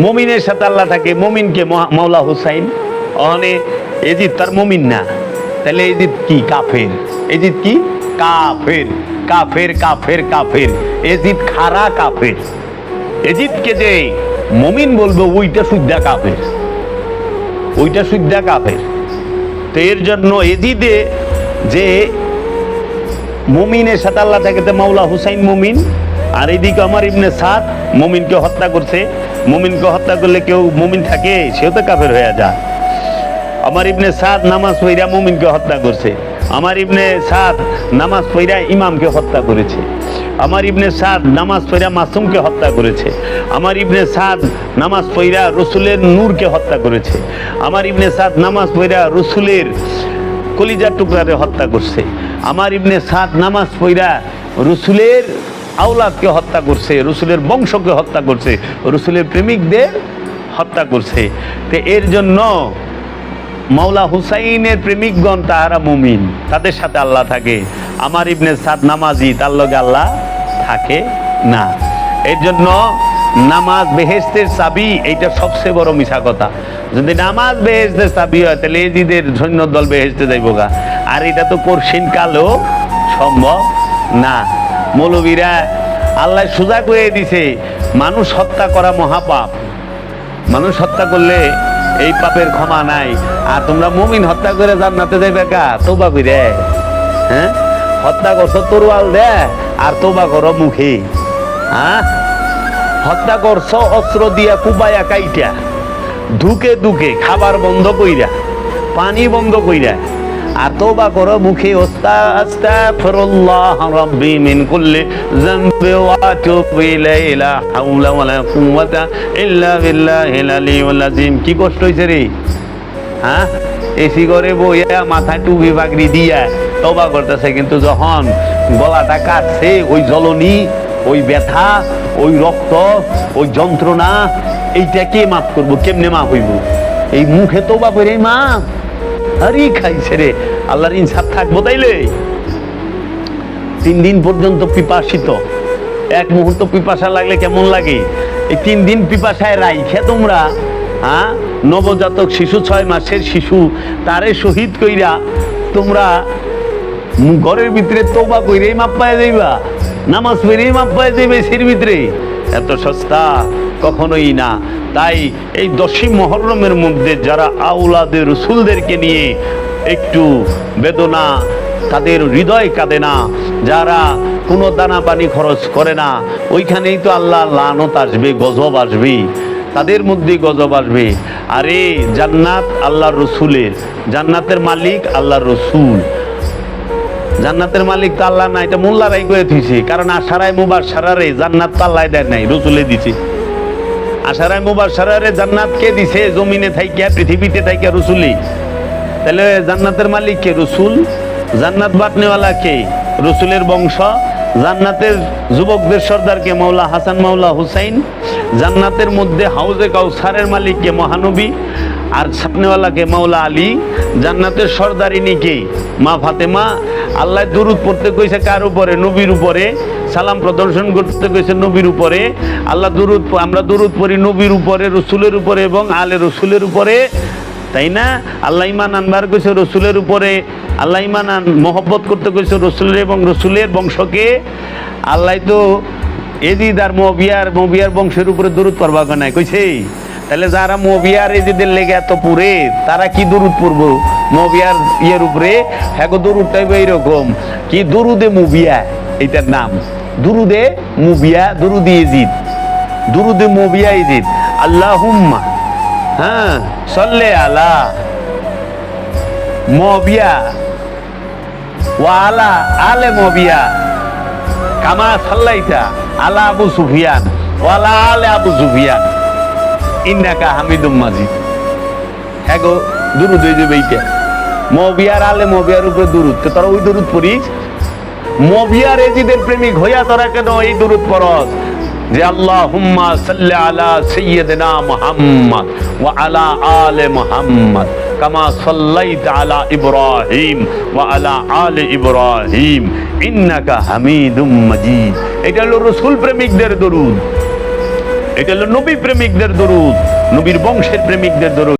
মুমিনের সাথে আল্লাহ থাকে। মুমিনকে মাওলা হুসাইন, অনে এজিদ তার মুমিন না, তাহলে এজিদ কি? কাফের। এজিদ কি? কাফের। কাফের কাফের কাফের, এজিদ খারা কাফের। এজিদকে যে মুমিন বলবো ওইটা শুদ্ধা কাফের, ওইটা শুদ্ধা কাফের। তো এর জন্য এজিদে যে মুমিনের সাথে আল্লাহ থাকে, মাওলা হুসাইন মুমিন। আর এইদিকে আমার ইবনে সাদ মুমিনকে হত্যা করছে। মুমিনকে হত্যা করলে কেউ মুমিন থাকে? সেও তো কাফের হয়ে যায়। আমার ইবনে সাদ নামাজ পড়া মুমিনকে হত্যা করছে। আমার ইবনে সাদ নামাজ পড়া ইমামকে হত্যা করেছে। আমার ইবনে সাদ নামাজ পড়া মাসুমকে হত্যা করেছে। আমার ইবনে সাদ নামাজ পড়া রসুলের নূরকে হত্যা করেছে। আমার ইবনে সাদ নামাজ পড়া রসুলের কলিজার টুকরারে হত্যা করছে। আমার ইবনে সাদ নামাজ পড়া রসুলের আওলাদকে হত্যা করছে, রসুলের বংশকে হত্যা করছে, রসুলের প্রেমিকদের হত্যা করছে। তো এর জন্য মাওলা হুসাইনের প্রেমিকগণ তাহারা মুমিন, তাদের সাথে আল্লাহ থাকে। আমার ইবনে সাদ নামাজি, তার লগে আল্লাহ থাকে না। এর জন্য নামাজ বেহেশতের চাবি, এইটা সবচেয়ে বড় মিছা কথা। যদি নামাজ বেহেশতের চাবি হয় তাহলে এজিদের সৈন্য দল বেহেশতে যাইব গা, আর এটা তো কঠিন কালেও সম্ভব না। মৌলবীরা আল্লাহ সোজা করে দিছে, মানুষ হত্যা করা মহাপাপ, মানুষ হত্যা করলে এই পাপের ক্ষমা নাই। আর তোমরা মুমিন হত্যা করে জান্নাতে যাইবে কা? তওবা কইরে, হ্যাঁ? হত্যা করছো তরোয়াল দে আর তওবা করো মুখে। হ্যাঁ, হত্যা করছো অস্ত্র দিয়া কুবায়া কাইটা, ধুকে ধুকে, খাবার বন্ধ কইরা, পানি বন্ধ কইরা, আর তওবা করো মুখে। আস্তাগফিরুল্লাহ রাব্বি মিন কুল্লি যামবি ওয়া আতুবু ইলাইহি, লা হাওলা ওয়ালা কুওয়াতা ইল্লা বিল্লাহিল আলিয়্যিল আযীম। কি কষ্ট হইছে রে? হ্যাঁ, এসি করে বইয়া মাথায় টুপি পাগড়ি দিয়া তওবা করতেছে, কিন্তু যখন গলাটা কাটছে, ওই জ্বলনি, ওই ব্যথা, ওই রক্ত, ওই যন্ত্রণা, এইটা কে মাফ করবো? কেমনে মাফ হইব? এই মুখে তওবা কইরাই মাফ? আরে খাইছে রে, আল্লাহর ইনসাফ থাকবো তাইলে? 3 দিন পর্যন্ত পিপাসিত, এক মুহূর্ত পিপাসা লাগলে কেমন লাগে? এই 3 দিন পিপাসায় রাইখে তোমরা, হ্যাঁ, নবজাতক শিশু, 6 মাসের শিশু, তারে শহীদ কইরা তোমরা ঘরের ভিতরে তওবা কইরেই মাপ পায় যাইবা, নামাজ পড়েই মাপ পায় যাইবে এর ভিতরে? এত সস্তা কখনোই না। তাই এই 10ই মুহররমের মধ্যে যারা আওলাদে রসুলদেরকে নিয়ে একটু বেদনা, তাদের হৃদয় কাঁদে না, যারা কোনো দানা পানি খরচ করে না, ওইখানেই তো আল্লাহ লানত আসবে, গজব আসবে, তাদের মধ্যেই গজব আসবে। আরে জান্নাত আল্লাহর রসুলের, জান্নাতের মালিক আল্লাহর রসুল। জান্নাতের মালিক তো আল্লাহ না, এটা মোল্লারাই করে দিয়েছে। কারণ আশারায় মুবাশশারারে জান্নাত তো আল্লাহ দেয় নাই, রসুলে দিছে। আশারায় মুবাশশারারে জান্নাত কে দিছে? জমিনে থাইকা, পৃথিবীতে থাইকা রসুলি। তাহলে জান্নাতের মালিক কে? রসুল। জান্নাত বাটনেওয়ালা কে? রসুলের বংশ। জান্নাতের যুবকদের সর্দার কে? মাওলা হাসান, মাওলা হুসাইন। জান্নাতের মধ্যে হাউজে কাউসারের মালিক কে? মহানবী। আর ছাপনেওয়ালা কে? মাওলা আলী। জান্নাতের সর্দারিনী কে? মা ফাতেমা। আল্লাহ দুরূদ পড়তে কইছে কার উপরে? নবীর উপরে। সালাম প্রদর্শন করতে কইছে নবীর উপরে। আল্লাহ দুরূদ, আমরা দুরূদ পড়ি নবীর উপরে, রসুলের উপরে এবং আলে রসুলের উপরে, তাই না? আল্লাহ ইমান আনবার কইছে রসুলের উপরে। আল্লাহ ইমান মহব্বত করতে কইছে রসুলের এবং রসুলের বংশকে। আল্লাহ তো এজিদ আর মুয়াবিয়ার বংশের উপরে দুরূদ পড়বা কেন কইছে? তাহলে যারা মুয়াবিয়ার এজিদের লেগে এত পুরে, তারা কি দুরূদ পড়বো মুয়াবিয়ার ইয়ের উপরে? হ্যাঁ, দুরূদটাই এইরকম, কি দুরুদে মুবিয়া, এটার নাম দুরুদে মুবিয়া, দুরুদে এজিদ, দুরুদে মুবিয়া এজিদ। আল্লাহুম্মা, হ্যাঁ, সাল্লি আলা মুবিয়া ওয়া আলা আলে মুবিয়া কামা সাল্লাইতা আলা আবু সুফিয়ান ওয়া আলা আলে আবু সুফিয়ান ইন্নাকা হামিদুম মাজিদ। হ্যাঁ গো, দুরুদ হয়ে যাবে এইটা। মুবিয়ার আলে মুবিয়ার উপরে দুরুদ, তো তোরা ওই দুরুদ পড়িস? মুবিয়ার এজিদের প্রেমিক হইয়া তোরা কেন এই দুরুদ পড়স যে আল্লাহুম্মা সাল্লি আলা সাইয়্যিদিনা মুহাম্মদ ওয়া আলা আলে মুহাম্মদ কামা সাল্লাইতা আলা ইব্রাহিম ওয়া আলা আলে ইব্রাহিম ইন্নাকা হামিদুম মাজিদ। এটা হলো রাসূল প্রেমিকদের দরুদ। এটা হলো নবী প্রেমিকদের দরুদ, নবীর বংশের প্রেমিকদের দরুদ।